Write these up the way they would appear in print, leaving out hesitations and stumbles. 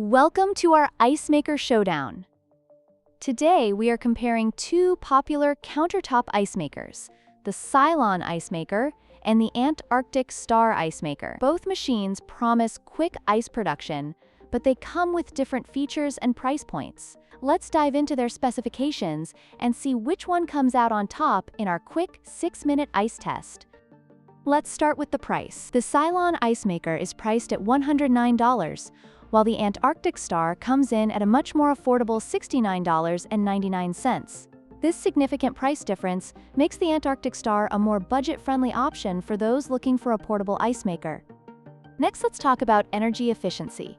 Welcome to our Ice Maker Showdown. Today we are comparing two popular countertop ice makers, the Silonn Ice Maker and the Antarctic Star Ice Maker. Both machines promise quick ice production, but they come with different features and price points. Let's dive into their specifications and see which one comes out on top in our quick 6-minute ice test. Let's start with the price. The Silonn Ice Maker is priced at $109, while the Antarctic Star comes in at a much more affordable $69.99. This significant price difference makes the Antarctic Star a more budget-friendly option for those looking for a portable ice maker. Next, let's talk about energy efficiency.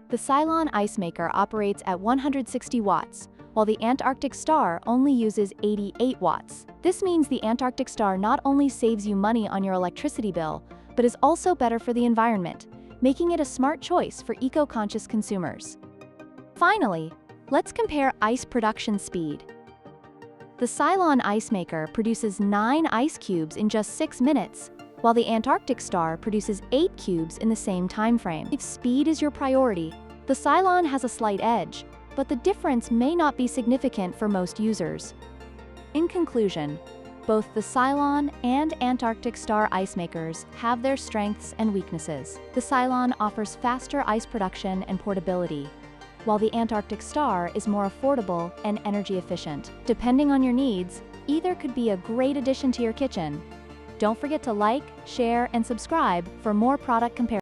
The Silonn Ice Maker operates at 160 watts, while the Antarctic Star only uses 88 watts. This means the Antarctic Star not only saves you money on your electricity bill, but is also better for the environment, making it a smart choice for eco-conscious consumers. Finally, let's compare ice production speed. The Silonn Ice Maker produces 9 ice cubes in just 6 minutes, while the Antarctic Star produces 8 cubes in the same time frame. If speed is your priority, the Silonn has a slight edge, but the difference may not be significant for most users. In conclusion, both the Silonn and Antarctic Star ice makers have their strengths and weaknesses. The Silonn offers faster ice production and portability, while the Antarctic Star is more affordable and energy efficient. Depending on your needs, either could be a great addition to your kitchen. Don't forget to like, share, and subscribe for more product comparisons.